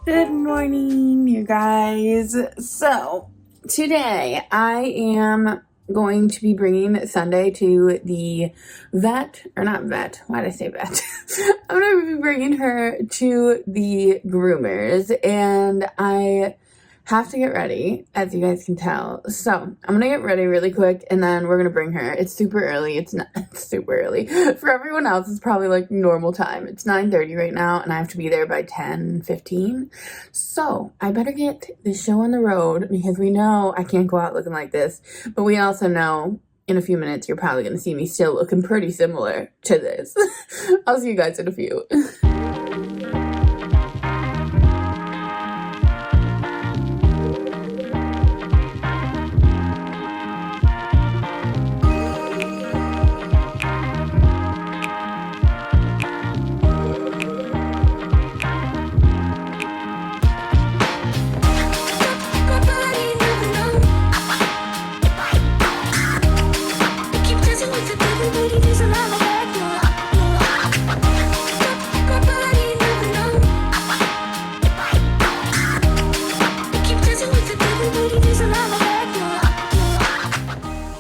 Good morning, you guys. So, today I am going to be bringing Sunday to the vet, or not vet, why did I say vet? I'm going to be bringing her to the groomers, and I have to get ready, as you guys can tell. So, I'm going to get ready really quick, and then we're going to bring her. It's super early. It's not it's super early. For everyone else, it's probably like normal time. It's 9:30 right now, and I have to be there by 10:15. So, I better get the show on the road, because we know I can't go out looking like this, but we also know in a few minutes you're probably going to see me still looking pretty similar to this. I'll see you guys in a few.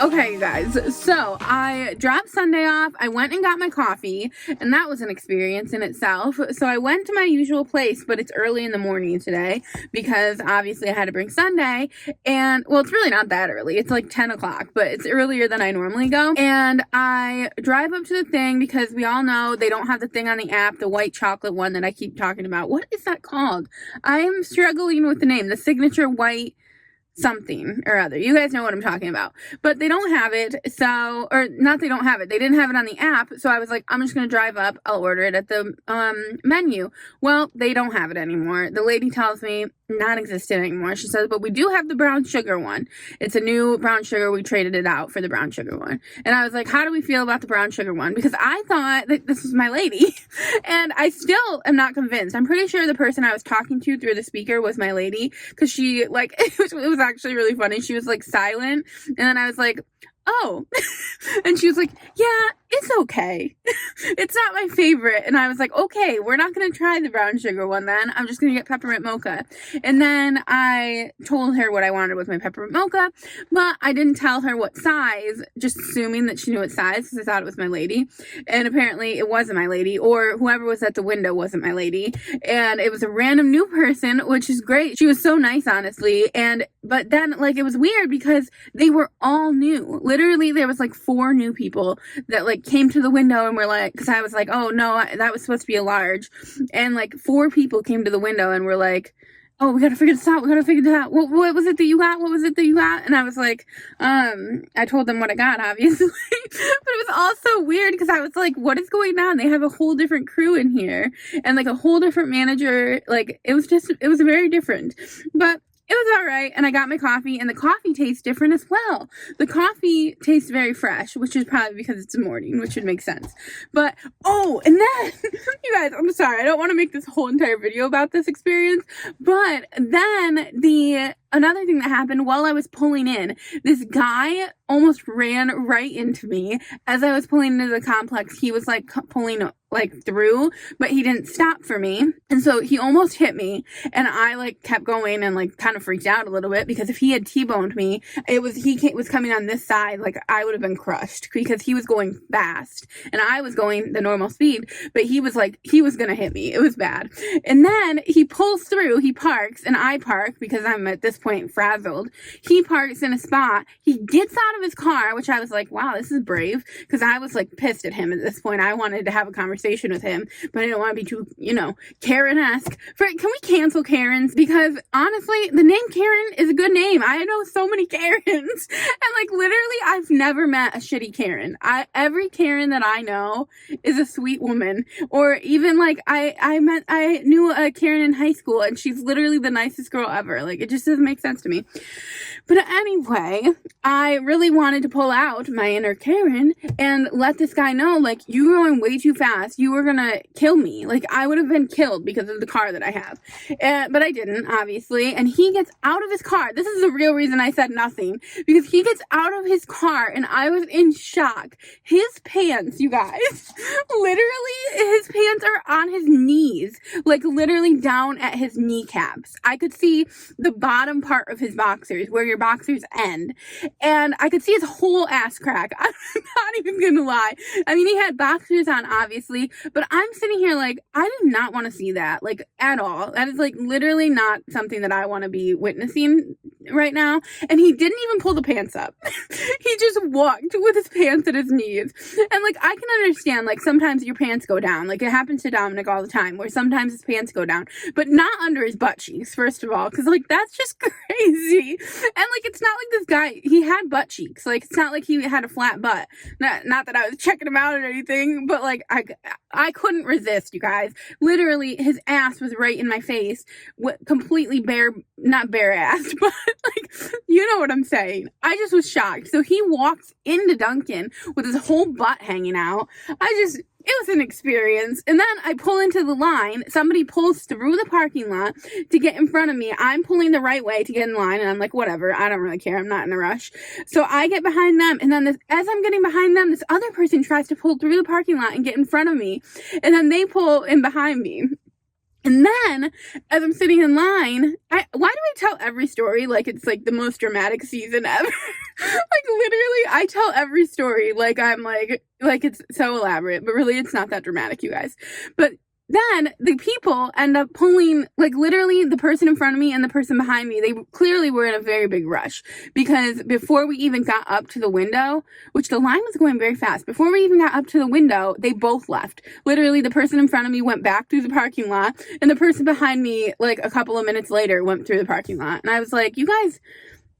Okay, you guys, so I dropped Sunday off, I went and got my coffee, and that was an experience in itself. So I went to my usual place, but it's early in the morning today, because obviously I had to bring Sunday, and, well, it's really not that early, it's like 10 o'clock, but it's earlier than I normally go, and I drive up to the thing, because we all know they don't have the thing on the app, the white chocolate one that I keep talking about. What is that called? I am struggling with the name, the signature white something or other. You guys know what I'm talking about. But they don't have it, so, or not they don't have it. They didn't have it on the app, so I was like, I'm just going to drive up. I'll order it at the menu. Well, they don't have it anymore. The lady tells me non-existent anymore. She says, but we do have the brown sugar one. It's a new brown sugar. We traded it out for the brown sugar one. And I was like, how do we feel about the brown sugar one? Because I thought that this was my lady. And I still am not convinced. I'm pretty sure the person I was talking to through the speaker was my lady. Because she, like, it was actually really funny. She was, like, silent. And then I was like, oh. And she was like, yeah, it's okay. It's not my favorite. And I was like, okay, we're not going to try the brown sugar one then. I'm just going to get peppermint mocha. And then I told her what I wanted with my peppermint mocha, but I didn't tell her what size, just assuming that she knew what size, because I thought it was my lady. And apparently it wasn't my lady, or whoever was at the window wasn't my lady. And it was a random new person, which is great. She was so nice, honestly. But then, like, it was weird because they were all new. Literally, there was like 4 new people that like came to the window and were like, because I was like, oh no, that was supposed to be a large. And like 4 people came to the window and were like, oh, we gotta figure this out. We gotta figure this out. What was it that you got? What was it that you got? And I was like, I told them what I got, obviously. But it was also weird because I was like, what is going on? They have a whole different crew in here and like a whole different manager. Like it was very different. But it was all right, and I got my coffee, and the coffee tastes different as well. The coffee tastes very fresh, which is probably because it's morning, which would make sense. But, oh, and then, you guys, I'm sorry, I don't want to make this whole entire video about this experience, but then another thing that happened while I was pulling in, this guy almost ran right into me as I was pulling into the complex. He was like pulling like through, but he didn't stop for me. And so he almost hit me, and I like kept going and like kind of freaked out a little bit because if he had T-boned me, he was coming on this side, like I would have been crushed because he was going fast and I was going the normal speed, but he was going to hit me. It was bad. And then he pulls through, he parks, and I park because I'm at this point frazzled. He parks in a spot. He gets out of his car, which I was like, wow, this is brave, because I was like pissed at him at this point. I wanted to have a conversation with him, but I don't want to be too, Karen-esque. Can we cancel Karens? Because honestly, the name Karen is a good name. I know so many Karens, and like literally, I've never met a shitty Karen. Every Karen that I know is a sweet woman, or even like I knew a Karen in high school, and she's literally the nicest girl ever. Like it just doesn't make make sense to me. But anyway, I really wanted to pull out my inner Karen and let this guy know, like, you were going way too fast. You were gonna kill me. Like, I would have been killed because of the car that I have. But I didn't, obviously. And he gets out of his car. This is the real reason I said nothing. Because he gets out of his car and I was in shock. His pants, you guys, literally, his pants are on his knees. Like, literally down at his kneecaps. I could see the bottom part of his boxers, where your boxers end. And I could see his whole ass crack. I'm not even gonna lie. I mean, he had boxers on, obviously, but I'm sitting here like, I do not want to see that, like, at all. That is, like, literally not something that I want to be witnessing right now. And he didn't even pull the pants up. He just walked with his pants at his knees. And, like, I can understand, like, sometimes your pants go down. Like, it happens to Dominic all the time, where sometimes his pants go down, but not under his butt cheeks, first of all, because, like, that's just crazy. And, like, it's not like this guy, he had butt cheeks. Like, it's not like he had a flat butt. Not that I was checking him out or anything, but, like, I couldn't resist, you guys. Literally, his ass was right in my face, completely bare, not bare-assed, but, like, you know what I'm saying. I just was shocked. So he walks into Dunkin' with his whole butt hanging out. It was an experience. And then I pull into the line. Somebody pulls through the parking lot to get in front of me. I'm pulling the right way to get in line. And I'm like, whatever. I don't really care. I'm not in a rush. So I get behind them. And then as I'm getting behind them, this other person tries to pull through the parking lot and get in front of me. And then they pull in behind me. And then, as I'm sitting in line, why do I tell every story like it's, like, the most dramatic season ever? Like, literally, I tell every story like I'm, like it's so elaborate, but really, it's not that dramatic, you guys. But then, the people end up pulling, like, literally, the person in front of me and the person behind me, they clearly were in a very big rush. Because before we even got up to the window, which the line was going very fast, before we even got up to the window, they both left. Literally, the person in front of me went back through the parking lot, and the person behind me, like, a couple of minutes later, went through the parking lot. And I was like, you guys,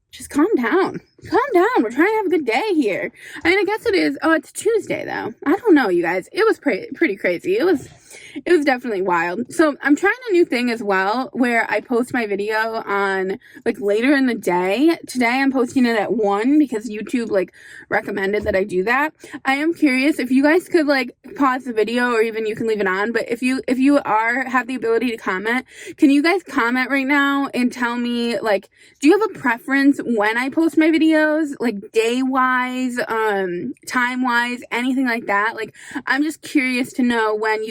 just calm down. Calm down. We're trying to have a good day here. I mean, I guess it is. Oh, it's Tuesday, though. I don't know, you guys. It was pretty crazy. It was definitely wild. So I'm trying a new thing as well, where I post my video on, like, later in the day. Today I'm posting it at 1 because YouTube, like, recommended that I do that. I am curious if you guys could, like, pause the video, or even you can leave it on. But if you have the ability to comment, can you guys comment right now and tell me, like, do you have a preference when I post my videos, like, day-wise, time-wise, anything like that? Like, I'm just curious to know when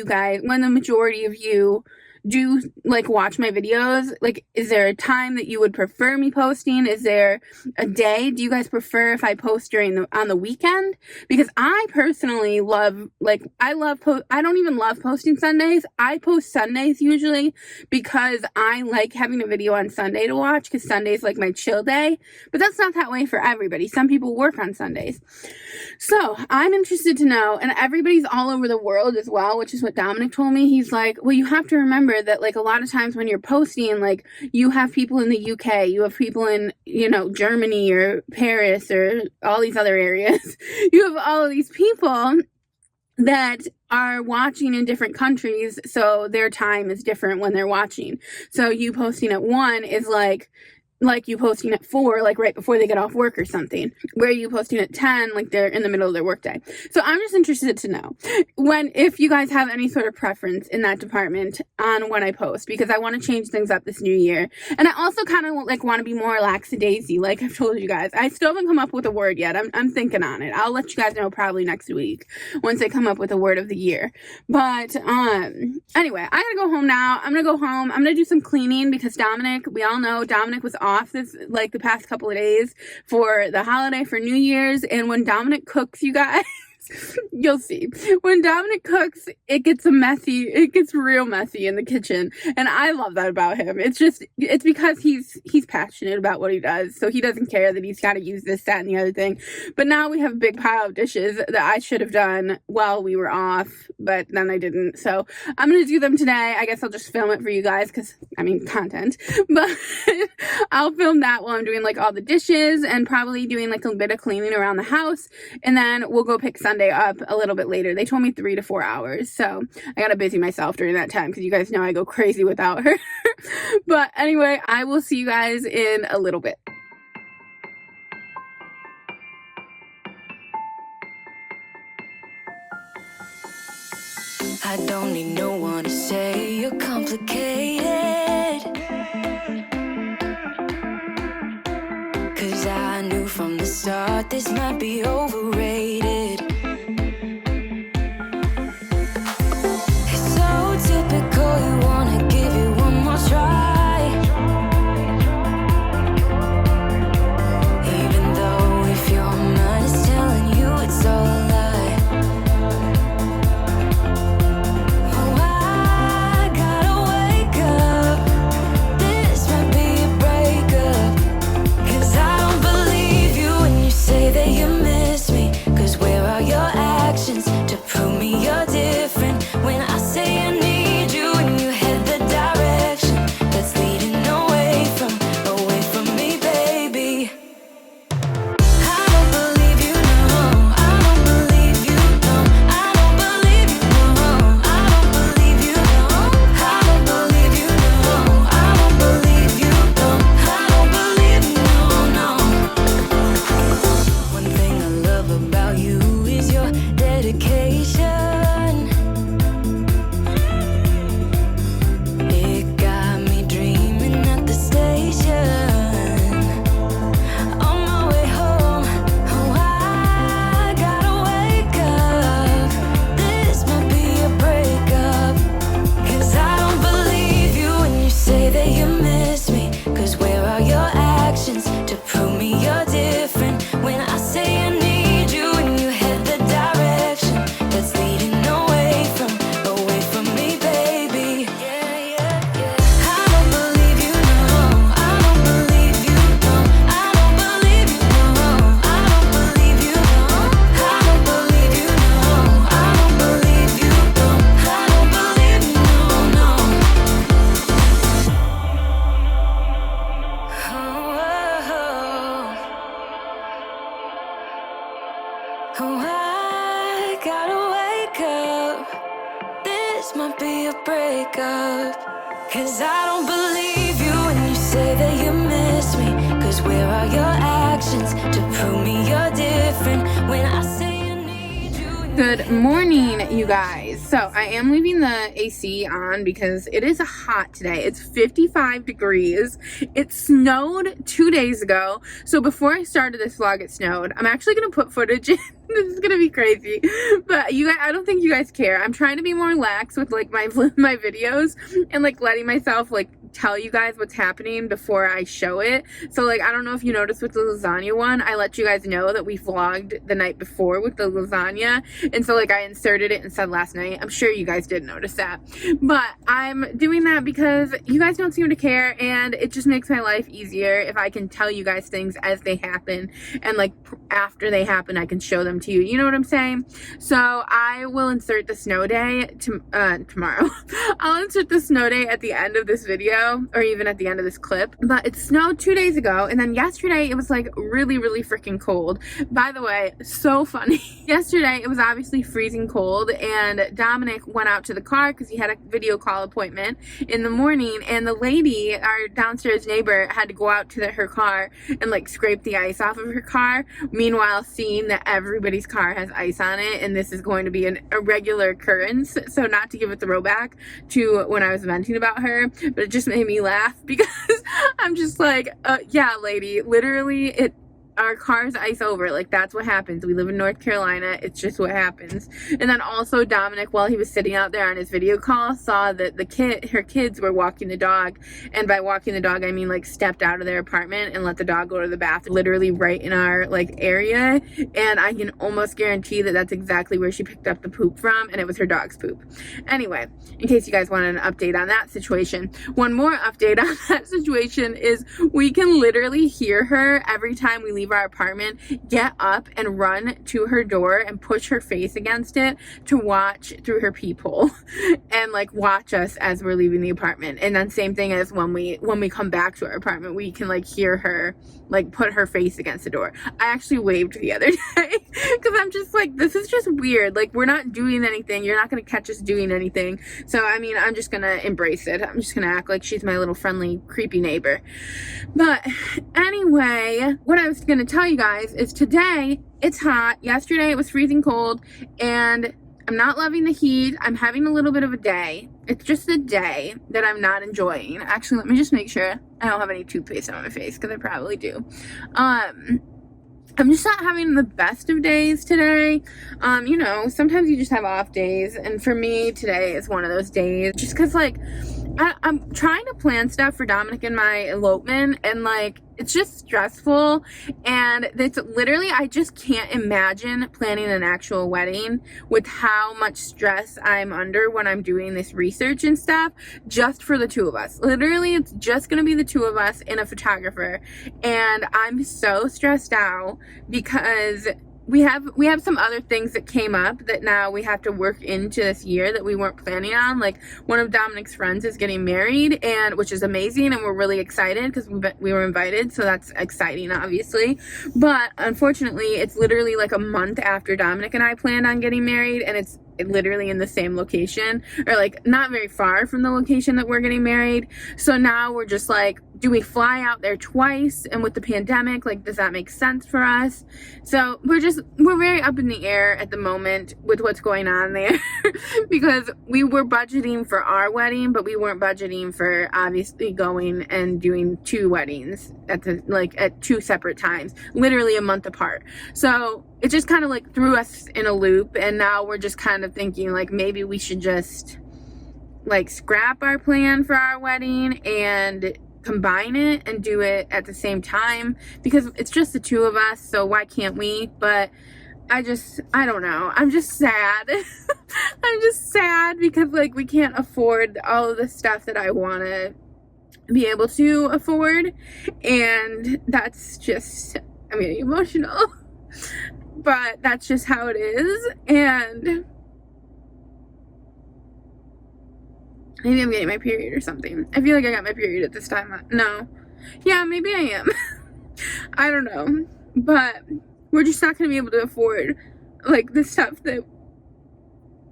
the majority of you do, like, watch my videos. Like, is there a time that you would prefer me posting? Is there a day? Do you guys prefer if I post on the weekend? Because I personally love, like, I don't even love posting Sundays. I post Sundays usually because I like having a video on Sunday to watch, because Sunday's, like, my chill day. But that's not that way for everybody. Some people work on Sundays. So I'm interested to know, and everybody's all over the world as well, which is what Dominic told me. He's like, well, you have to remember that, like, a lot of times when you're posting, like, you have people in the UK, you have people in, you know, Germany or Paris or all these other areas. You have all of these people that are watching in different countries, so their time is different when they're watching. So you posting at 1 is like you posting at 4, like, right before they get off work or something. Where you posting at 10, like, they're in the middle of their workday. So I'm just interested to know if you guys have any sort of preference in that department on when I post, because I want to change things up this new year. And I also kind of, like, want to be more lackadaisy, like I've told you guys. I still haven't come up with a word yet. I'm thinking on it. I'll let you guys know probably next week once I come up with a word of the year. But anyway, I gotta go home now. I'm gonna go home. I'm gonna do some cleaning because we all know Dominic was off the past couple of days for the holiday, for New Year's. And when Dominic cooks, you guys, you'll see. When Dominic cooks, it gets real messy in the kitchen. And I love that about him. It's because he's passionate about what he does. So he doesn't care that he's got to use this, that, and the other thing. But now we have a big pile of dishes that I should have done while we were off, but then I didn't. So I'm going to do them today. I guess I'll just film it for you guys because, I mean, content. But I'll film that while I'm doing, like, all the dishes and probably doing, like, a bit of cleaning around the house. And then we'll go pick Sunday Sunday up a little bit later. They told me 3 to 4 hours, so I gotta busy myself during that time because you guys know I go crazy without her. But anyway, I will see you guys in a little bit. I don't need no one to say you're complicated, 'cause I knew from the start this might be overrated. It's so typical, you wanna give it one more try, even though if your mind is telling you it's all a lie. To prove me you're different when I say I need you and you head the direction that's leading away from me, baby. I don't believe you, no. I don't believe you, no. I don't believe you, no. I don't believe you, no. I don't believe you, no. I don't believe you, no. I don't believe you, no. One thing I love about you is your dedication. It got me dreaming at the station. On my way home, oh, I gotta wake up. This might be a breakup, 'cause I don't believe you when you say that you miss me. 'Cause where are your actions to prove me you're different when I say I need you and you head the direction that's leading away from me, baby. Yeah, yeah, yeah. I don't believe you, no. I don't believe you, no. I don't believe you, no. I don't believe you, no. I don't believe you, no. I don't believe you, no. I don't believe you, no, no. Oh, I gotta wake up. This might be a breakup, 'cause I don't believe you when you say that you miss me. 'Cause where are your actions to prove me you're different when I say I need you? Good morning, you guys. So I am leaving the AC on because it is hot today. It's 55 degrees. It snowed 2 days ago. So before I started this vlog, it snowed. I'm actually going to put footage in. This is gonna be crazy, but you guys, I don't think you guys care. I'm trying to be more lax with like my videos and like letting myself like tell you guys what's happening before I show it. So like, I don't know if you noticed with the lasagna one, I let you guys know that we vlogged the night before with the lasagna, and so like I inserted it and said last night. I'm sure you guys did notice that, but I'm doing that because you guys don't seem to care, and it just makes my life easier if I can tell you guys things as they happen, and like after they happen I can show them to you. You know what I'm saying? So I will insert the snow day tomorrow. I'll insert the snow day at the end of this video, or even at the end of this clip. But it snowed 2 days ago, and then yesterday it was like really, really freaking cold. By the way, so funny. Yesterday it was obviously freezing cold, and Dominic went out to the car because he had a video call appointment in the morning, and the lady, our downstairs neighbor, had to go out to her car and like scrape the ice off of her car. Meanwhile, seeing that everybody's car has ice on it, and this is going to be a regular occurrence. So not to give it the throwback to when I was venting about her, but it just made me laugh because I'm just like, yeah, lady, literally our cars ice over. Like, that's what happens. We live in North Carolina. It's just what happens. And then also Dominic, while he was sitting out there on his video call, saw that her kids were walking the dog. And by walking the dog, I mean like stepped out of their apartment and let the dog go to the bathroom, literally right in our like area. And I can almost guarantee that that's exactly where she picked up the poop from, and it was her dog's poop. Anyway, in case you guys wanted an update on that situation, one more update on that situation is we can literally hear her every time we leave our apartment, get up and run to her door and push her face against it to watch through her peephole and like watch us as we're leaving the apartment. And then same thing as when we come back to our apartment, we can like hear her like put her face against the door. I actually waved the other day because I'm just like, this is just weird. Like, we're not doing anything. You're not going to catch us doing anything. So, I mean, I'm just going to embrace it. I'm just going to act like she's my little friendly, creepy neighbor. But anyway, what I was going to tell you guys is today it's hot. Yesterday it was freezing cold, and I'm not loving the heat. I'm having a little bit of a day. It's just a day that I'm not enjoying. Actually, let me just make sure I don't have any toothpaste on my face, because I probably do. I'm just not having the best of days today. You know, sometimes you just have off days, and for me, today is one of those days. Just because, like, I'm trying to plan stuff for Dominic and my elopement, and, like, it's just stressful, and it's literally, I just can't imagine planning an actual wedding with how much stress I'm under when I'm doing this research and stuff, just for the two of us. Literally, it's just gonna be the two of us and a photographer, and I'm so stressed out because we have some other things that came up that now we have to work into this year that we weren't planning on. Like, one of Dominic's friends is getting married, and which is amazing, and we're really excited because we were invited, so that's exciting, obviously. But unfortunately, it's literally like a month after Dominic and I planned on getting married, and it's literally in the same location, or like not very far from the location that we're getting married. So now we're just like, do we fly out there twice? And with the pandemic, like, does that make sense for us? So we're very up in the air at the moment with what's going on there because we were budgeting for our wedding, but we weren't budgeting for obviously going and doing two weddings at two separate times, literally a month apart. So it just kind of like threw us in a loop, and now we're just kind of thinking like maybe we should just like scrap our plan for our wedding and combine it and do it at the same time, because it's just the two of us, so why can't we? But I don't know, I'm just sad. I'm just sad because like we can't afford all of the stuff that I want to be able to afford, and that's just, I'm getting emotional. But that's just how it is, and maybe I'm getting my period or something. I feel like I got my period at this time. No. Yeah, maybe I am. I don't know. But we're just not going to be able to afford, like, the stuff that,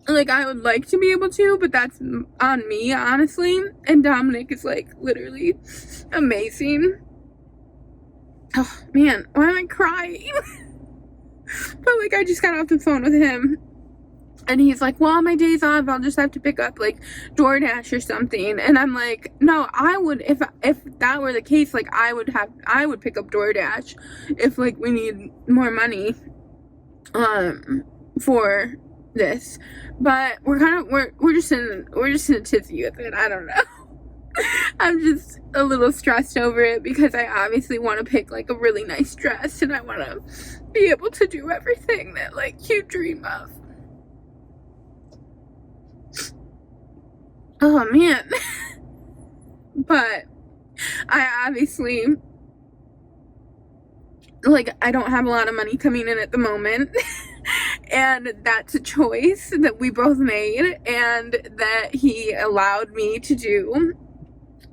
like, I would like to be able to, but that's on me, honestly. And Dominic is, like, literally amazing. Oh, man. Why am I crying? But, like, I just got off the phone with him, and he's like, well, on my days off, I'll just have to pick up, like, DoorDash or something. And I'm like, no, I would, if that were the case, like, I would pick up DoorDash if, like, we need more money, for this. But we're just in a tizzy with it. I don't know. I'm just a little stressed over it because I obviously want to pick like a really nice dress, and I want to be able to do everything that like you dream of. Oh man. But I obviously, like, I don't have a lot of money coming in at the moment. And that's a choice that we both made and that he allowed me to do,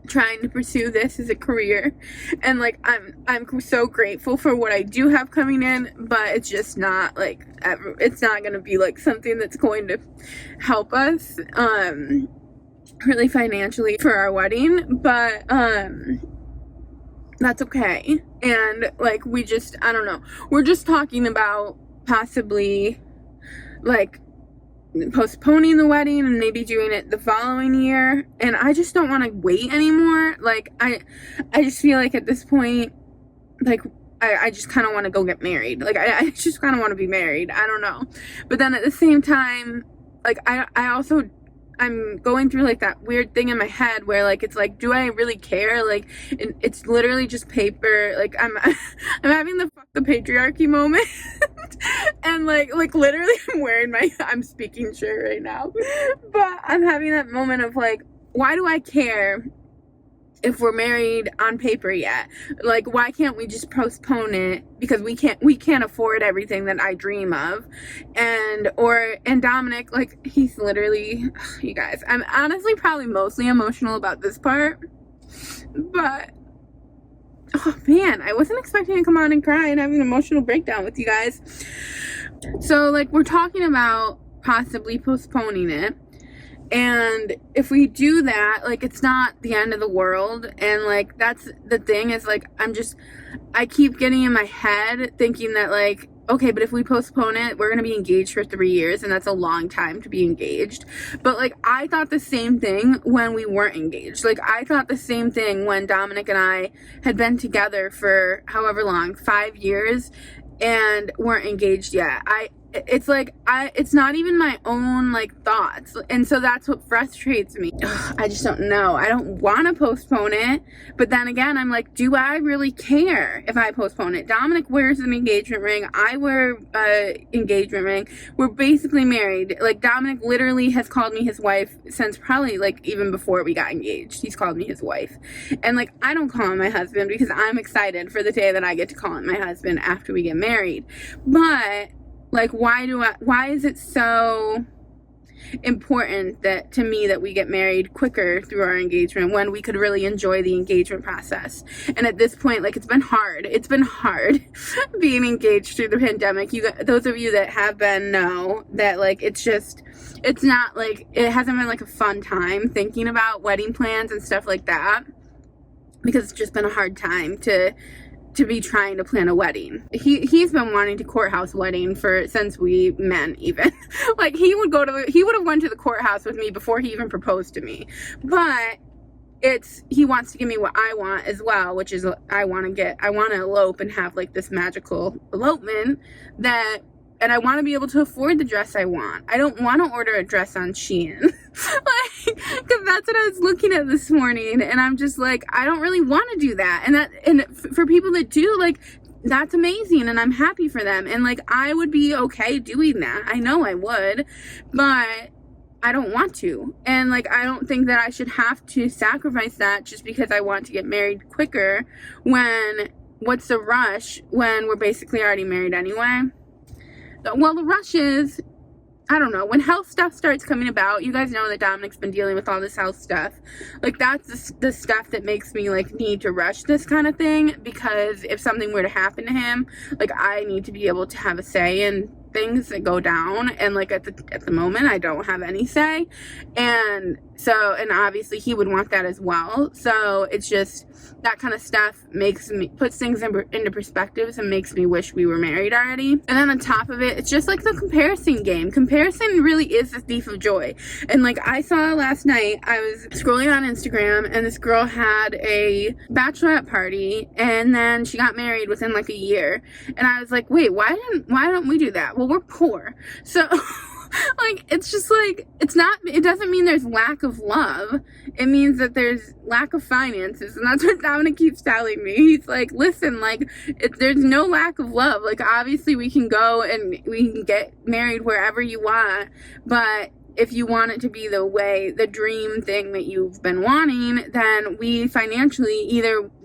trying to pursue this as a career. And like I'm so grateful for what I do have coming in, but it's just not like it's not going to be like something that's going to help us really financially for our wedding, but that's okay. And like I don't know, we're just talking about possibly like postponing the wedding and maybe doing it the following year, and I just don't want to wait anymore. Like I just feel like at this point, like I just kind of want to go get married. Like I just kind of want to be married. I don't know, but then at the same time, like I'm going through like that weird thing in my head where like it's like, do I really care? Like it's literally just paper. Like I'm having the fuck the patriarchy moment. And like literally I'm speaking shirt right now, but I'm having that moment of like, why do I care if we're married on paper yet? Like, why can't we just postpone it? Because we can't afford everything that I dream of. And Dominic, like, he's literally, you guys, I'm honestly probably mostly emotional about this part, but Oh man, I wasn't expecting to come on and cry and have an emotional breakdown with you guys. So like, we're talking about possibly postponing it. And if we do that, like, it's not the end of the world. And like, that's the thing, is like, I keep getting in my head thinking that like, okay, but if we postpone it, we're going to be engaged for 3 years, and that's a long time to be engaged. But like, I thought the same thing when we weren't engaged. Like, I thought the same thing when Dominic and I had been together for however long, 5 years, and weren't engaged yet. It's not even my own like thoughts, and so that's what frustrates me. I just don't know. I don't want to postpone it, but then again, I'm like, do I really care if I postpone it? Dominic wears an engagement ring. I wear an engagement ring. We're basically married. Like, Dominic literally has called me his wife since probably like even before we got engaged. He's called me his wife, and like, I don't call him my husband because I'm excited for the day that I get to call him my husband after we get married. But like, why is it so important that to me that we get married quicker through our engagement when we could really enjoy the engagement process? And at this point, like, it's been hard being engaged through the pandemic. Those of you that have been know that like, it's not like, it hasn't been like a fun time thinking about wedding plans and stuff like that, because it's just been a hard time to be trying to plan a wedding. He's been wanting to courthouse wedding since we met even. Like, he would have went to the courthouse with me before he even proposed to me. But he wants to give me what I want as well, which is I want to elope and have like this magical elopement and I want to be able to afford the dress I want. I don't want to order a dress on Shein. Like, because that's what I was looking at this morning, and I'm just like, I don't really want to do that. And for people that do, like, that's amazing, and I'm happy for them. And like, I would be okay doing that. I know I would, but I don't want to. And like, I don't think that I should have to sacrifice that just because I want to get married quicker. What's the rush when we're basically already married anyway? Well, the rush is, I don't know, when health stuff starts coming about. You guys know that Dominic's been dealing with all this health stuff. Like, that's the stuff that makes me like need to rush this kind of thing, because if something were to happen to him, like, I need to be able to have a say in things that go down, and like at the moment I don't have any say, and obviously he would want that as well. So it's just that kind of stuff puts things into perspectives and makes me wish we were married already. And then on top of it, it's just like the comparison game. Comparison really is the thief of joy. And like, I saw last night, I was scrolling on Instagram, and this girl had a bachelorette party, and then she got married within like a year, and I was like, wait, why don't we do that? Well, we're poor. So like, it's just like, it doesn't mean there's lack of love. It means that there's lack of finances. And that's what Dominic keeps telling me. He's like, listen, like, there's no lack of love. Like, obviously we can go and we can get married wherever you want, but if you want it to be the dream thing that you've been wanting, then we financially,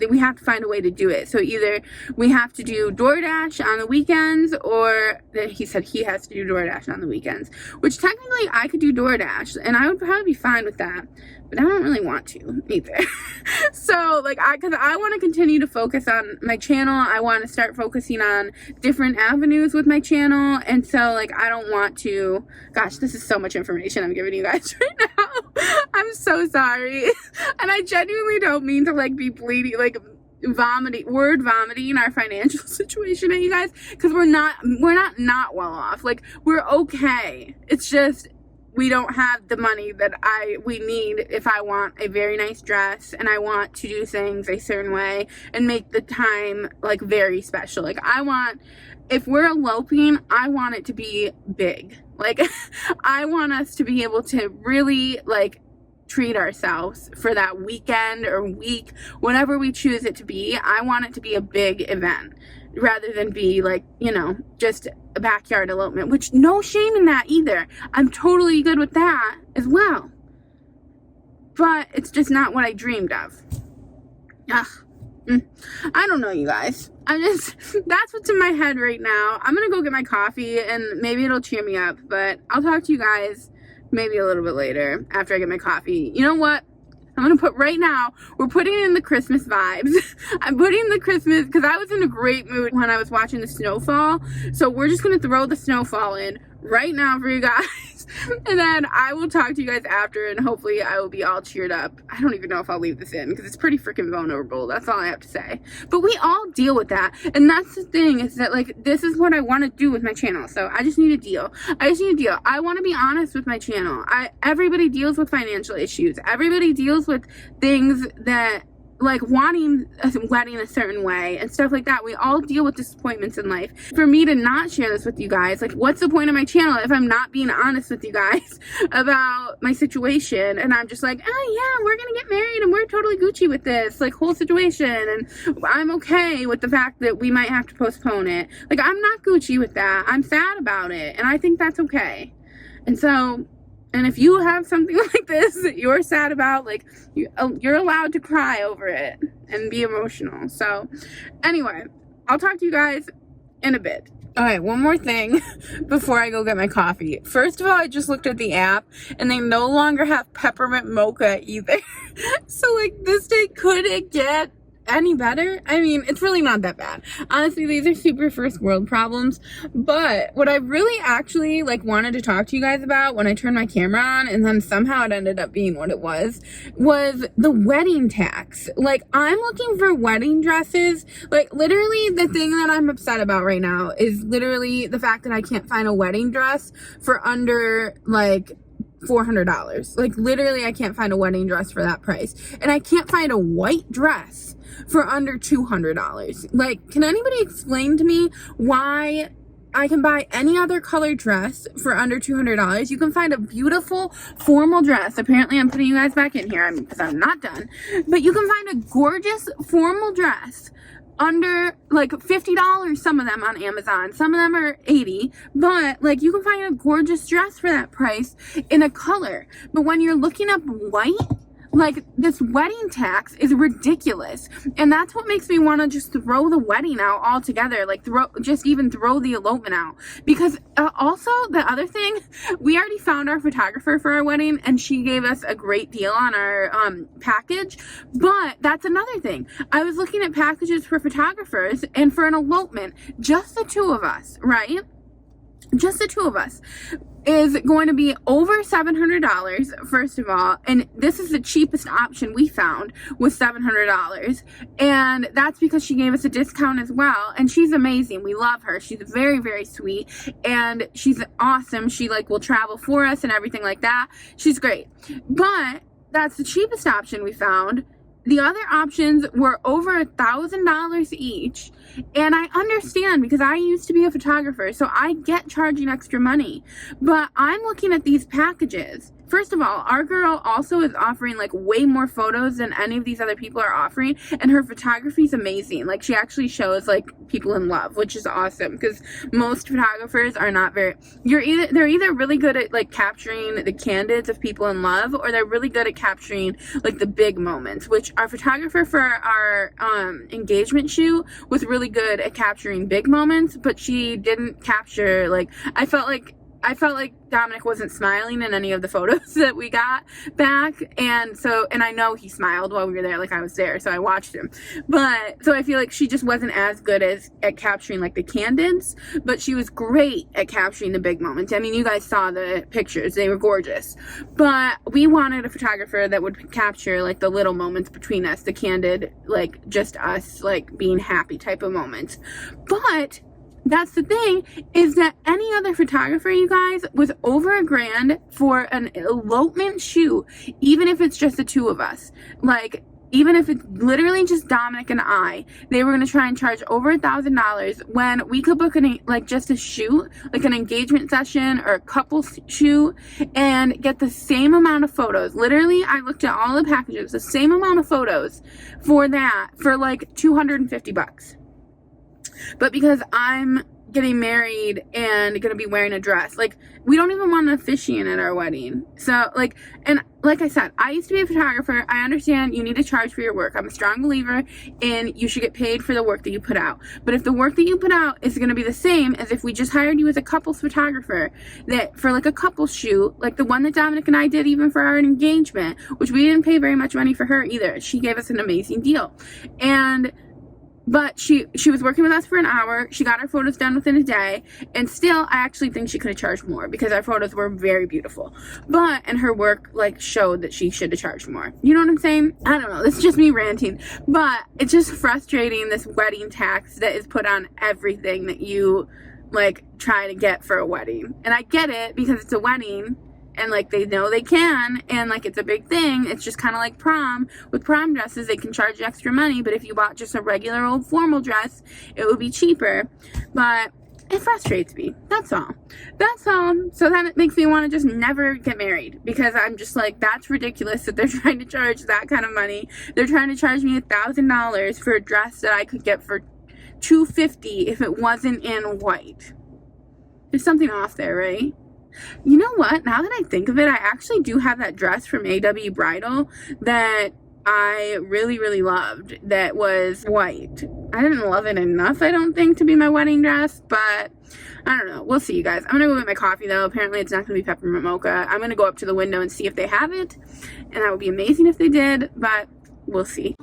we have to find a way to do it. So either we have to do DoorDash on the weekends, or he said he has to do DoorDash on the weekends, which technically I could do DoorDash, and I would probably be fine with that. But I don't really want to either. So like, because I want to continue to focus on my channel. I want to start focusing on different avenues with my channel. And so like, I don't want to, gosh, this is so much information I'm giving you guys right now. I'm so sorry. And I genuinely don't mean to like be bleeding, like vomiting our financial situation at you guys. Because we're not well off. Like, we're okay. It's just, we don't have the money that we need if I want a very nice dress and I want to do things a certain way and make the time like very special. Like, if we're eloping, I want it to be big. Like, I want us to be able to really like treat ourselves for that weekend or week, whatever we choose it to be. I want it to be a big event rather than be like, just a backyard elopement, which no shame in that either. I'm totally good with that as well. But it's just not what I dreamed of. Ugh. I don't know, you guys. That's what's in my head right now. I'm gonna go get my coffee and maybe it'll cheer me up, but I'll talk to you guys maybe a little bit later after I get my coffee. You know what? I'm going to put right now, we're putting in the Christmas vibes. I'm putting the Christmas, because I was in a great mood when I was watching the snowfall. So we're just going to throw the snowfall in right now for you guys. And then I will talk to you guys after, and hopefully I will be all cheered up. I don't even know if I'll leave this in because it's pretty freaking vulnerable. That's all I have to say. But we all deal with that. And that's the thing, is that like, this is what I want to do with my channel. So I just need a deal. I want to be honest with my channel. Everybody deals with financial issues. Everybody deals with things that, like wanting a wedding a certain way and stuff like that. We all deal with disappointments in life. For me to not share this with you guys, like, what's the point of my channel if I'm not being honest with you guys about my situation? And I'm just like, oh yeah, we're gonna get married and we're totally Gucci with this like whole situation, and I'm okay with the fact that we might have to postpone it. Like, I'm not Gucci with that. I'm sad about it, and I think that's okay. And so, and if you have something like this that you're sad about, like, you're allowed to cry over it and be emotional. So anyway, I'll talk to you guys in a bit. All right, one more thing before I go get my coffee. First of all, I just looked at the app and they no longer have peppermint mocha either. So like, this day, could it get any better? I mean, it's really not that bad. Honestly, these are super first world problems. But what I really actually like wanted to talk to you guys about when I turned my camera on, and then somehow it ended up being what it was the wedding tax. Like, I'm looking for wedding dresses. Like, literally the thing that I'm upset about right now is literally the fact that I can't find a wedding dress for under like $400. Like, literally I can't find a wedding dress for that price, and I can't find a white dress for under $200. Like, can anybody explain to me why I can buy any other color dress for under $200? You can find a beautiful formal dress. Apparently I'm putting you guys back in here because I'm not done, but you can find a gorgeous formal dress under like $50, some of them on Amazon, some of them are $80, but like, you can find a gorgeous dress for that price in a color. But when you're looking up white, like, this wedding tax is ridiculous. And that's what makes me want to just throw the wedding out altogether. Like, even throw the elopement out. Because also, the other thing, we already found our photographer for our wedding, and she gave us a great deal on our package. But that's another thing. I was looking at packages for photographers and for an elopement, just the two of us, right? Just the two of us, is going to be over $700, first of all. And this is the cheapest option we found, was $700. And that's because she gave us a discount as well. And she's amazing. We love her. She's very, very sweet. And she's awesome. She like will travel for us and everything like that. She's great. But that's the cheapest option we found. The other options were over $1,000 each. And I understand, because I used to be a photographer, so I get charging extra money. But I'm looking at these packages. First of all, our girl also is offering like way more photos than any of these other people are offering, and her photography is amazing. Like, she actually shows like people in love, which is awesome, because most photographers are not very, they're either really good at like capturing the candids of people in love, or they're really good at capturing like the big moments, which our photographer for our engagement shoot was really good at capturing big moments, but she didn't capture, like, I felt like Dominic wasn't smiling in any of the photos that we got back. And I know he smiled while we were there, like I was there, so I watched him. But, so I feel like she just wasn't as good at capturing like the candids, but she was great at capturing the big moments. I mean, you guys saw the pictures, they were gorgeous. But we wanted a photographer that would capture like the little moments between us, the candid, like just us, like being happy type of moments. But that's the thing, is that any other photographer, you guys, was over $1,000 for an elopement shoot, even if it's just the two of us. Like, even if it's literally just Dominic and I, they were going to try and charge over $1,000 when we could book just a shoot, like an engagement session or a couple shoot, and get the same amount of photos. Literally, I looked at all the packages, the same amount of photos for that, for like $250. But because I'm getting married and gonna be wearing a dress. Like, we don't even want an officiant at our wedding. So, like, and like I said, I used to be a photographer. I understand you need to charge for your work. I'm a strong believer in you should get paid for the work that you put out. But if the work that you put out is gonna be the same as if we just hired you as a couples photographer, that for like a couples shoot, like the one that Dominic and I did even for our engagement, which we didn't pay very much money for her either. She gave us an amazing deal. But she was working with us for an hour. She got our photos done within a day. And still, I actually think she could have charged more because our photos were very beautiful. And her work, like, showed that she should have charged more. You know what I'm saying? I don't know. This is just me ranting. But it's just frustrating, this wedding tax that is put on everything that you, like, try to get for a wedding. And I get it because it's a wedding. And, like, they know they can, and, like, it's a big thing. It's just kind of like prom. With prom dresses, they can charge you extra money, but if you bought just a regular old formal dress, it would be cheaper. But it frustrates me. That's all. That's all. So then it makes me want to just never get married, because I'm just like, that's ridiculous that they're trying to charge that kind of money. They're trying to charge me $1,000 for a dress that I could get for $250 if it wasn't in white. There's something off there, right? You know what? Now that I think of it, I actually do have that dress from AW Bridal that I really, really loved that was white. I didn't love it enough, I don't think, to be my wedding dress, but I don't know. We'll see, you guys. I'm going to go get my coffee, though. Apparently, it's not going to be peppermint mocha. I'm going to go up to the window and see if they have it, and that would be amazing if they did, but we'll see.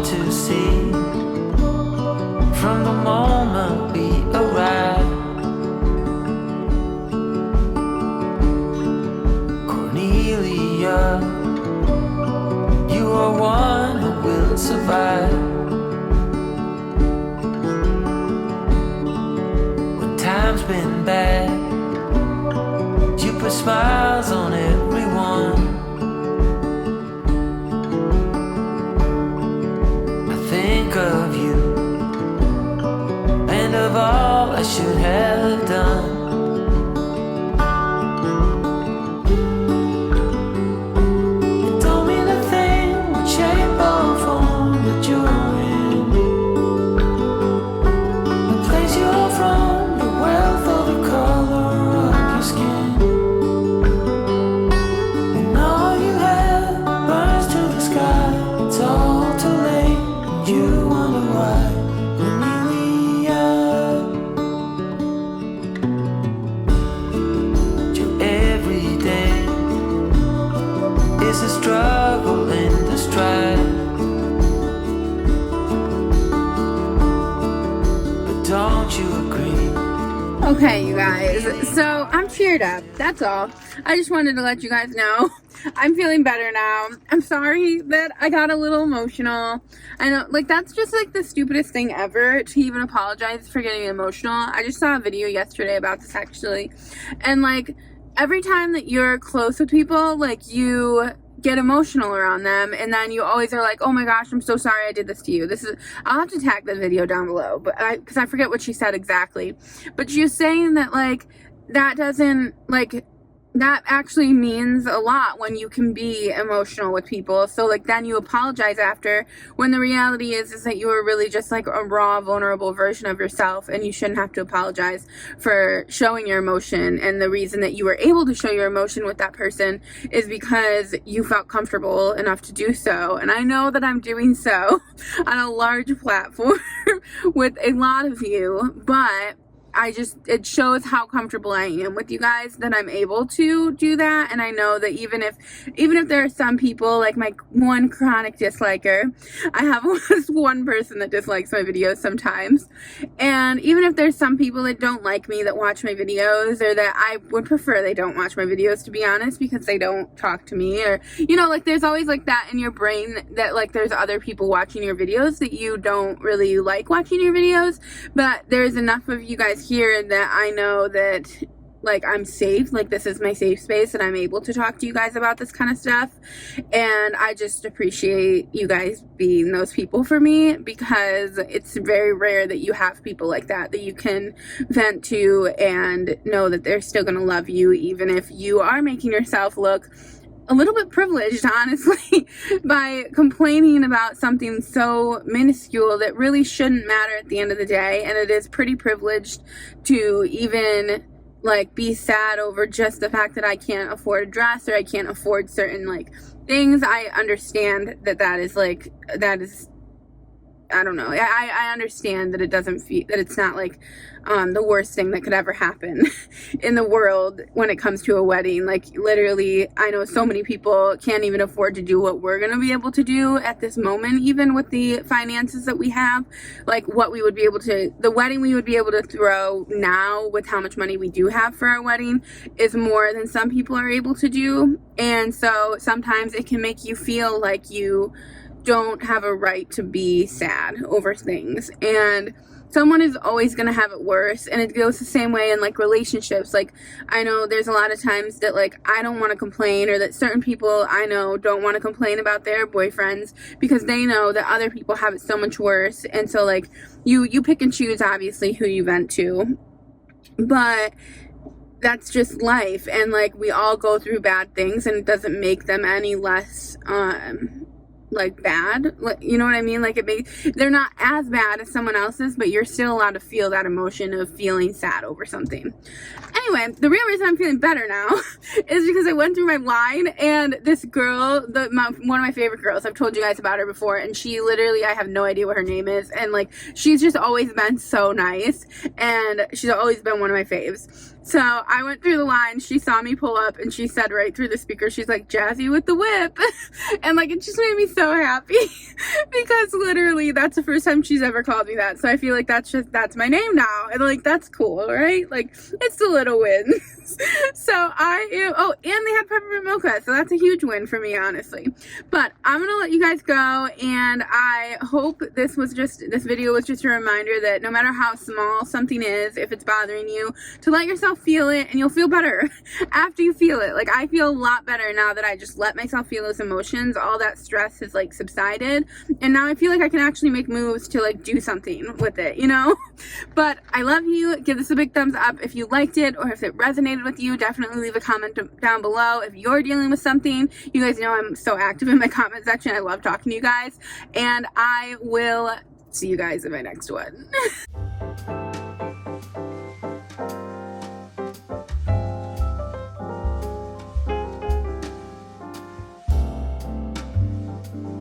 To see from the moment we arrived, Cornelia, you are one who will survive. When time's been bad, you put smiles on everyone. Of you and of all I should have done. It don't mean a thing what shape or form that you're in, the place you're from, the wealth or the color of your skin, and all you have burns to the sky. It's all too late. You wonder why, Cornelia. Your every day is a struggle and a strife, but don't you agree? Okay, you guys, so I'm cheered up. That's all. I just wanted to let you guys know I'm feeling better now. I'm sorry that I got a little emotional. I know, like, that's just, like, the stupidest thing ever, to even apologize for getting emotional. I just saw a video yesterday about this, actually. And, like, every time that you're close with people, like, you get emotional around them, and then you always are like, oh my gosh, I'm so sorry I did this to you. I'll have to tag the video down below, but because I forget what she said exactly. But she was saying that, like, that doesn't, like, that actually means a lot when you can be emotional with people. So, like, then you apologize after, when the reality is that you were really just, like, a raw, vulnerable version of yourself, and you shouldn't have to apologize for showing your emotion. And the reason that you were able to show your emotion with that person is because you felt comfortable enough to do so. And I know that I'm doing so on a large platform with a lot of you, but it shows how comfortable I am with you guys that I'm able to do that. And I know that even if there are some people, like my one chronic disliker, I have this one person that dislikes my videos sometimes, and even if there's some people that don't like me that watch my videos, or that I would prefer they don't watch my videos, to be honest, because they don't talk to me, or like there's always like that in your brain that like there's other people watching your videos that you don't really like watching your videos, but there's enough of you guys here that I know that like I'm safe, like this is my safe space and I'm able to talk to you guys about this kind of stuff. And I just appreciate you guys being those people for me, because it's very rare that you have people like that you can vent to and know that they're still going to love you, even if you are making yourself look a little bit privileged, honestly, by complaining about something so minuscule that really shouldn't matter at the end of the day. And it is pretty privileged to even like be sad over just the fact that I can't afford a dress, or I can't afford certain like things. I understand that is I don't know. I understand that it doesn't feel that it's not like the worst thing that could ever happen in the world when it comes to a wedding. Like literally, I know so many people can't even afford to do what we're going to be able to do at this moment, even with the finances that we have. Like the wedding we would be able to throw now with how much money we do have for our wedding is more than some people are able to do. And so sometimes it can make you feel like you don't have a right to be sad over things, and someone is always going to have it worse. And it goes the same way in like relationships. Like I know there's a lot of times that like I don't want to complain, or that certain people I know don't want to complain about their boyfriends because they know that other people have it so much worse. And so like you pick and choose obviously who you vent to, but that's just life. And like we all go through bad things, and it doesn't make them any less like bad, you know what I mean? Like they're not as bad as someone else's, but you're still allowed to feel that emotion of feeling sad over something. Anyway, the real reason I'm feeling better now is because I went through my line, and this girl, one of my favorite girls, I've told you guys about her before, and she literally, I have no idea what her name is, and like she's just always been so nice, and she's always been one of my faves. So I went through the line, she saw me pull up, and she said right through the speaker, she's like, "Jazzy with the whip." And like, it just made me so happy because literally that's the first time she's ever called me that. So I feel like that's my name now. And like, that's cool, right? Like, it's the little wins. So and they have peppermint mocha. So that's a huge win for me, honestly. But I'm going to let you guys go. And I hope this video was just a reminder that no matter how small something is, if it's bothering you, to let yourself feel it, and you'll feel better after you feel it. Like I feel a lot better now that I just let myself feel those emotions. All that stress has like subsided, and now I feel like I can actually make moves to like do something with it, But I love you. Give this a big thumbs up if you liked it, or if it resonated with you. Definitely leave a comment down below if you're dealing with something. You guys know I'm so active in my comment section. I love talking to you guys, and I will see you guys in my next one.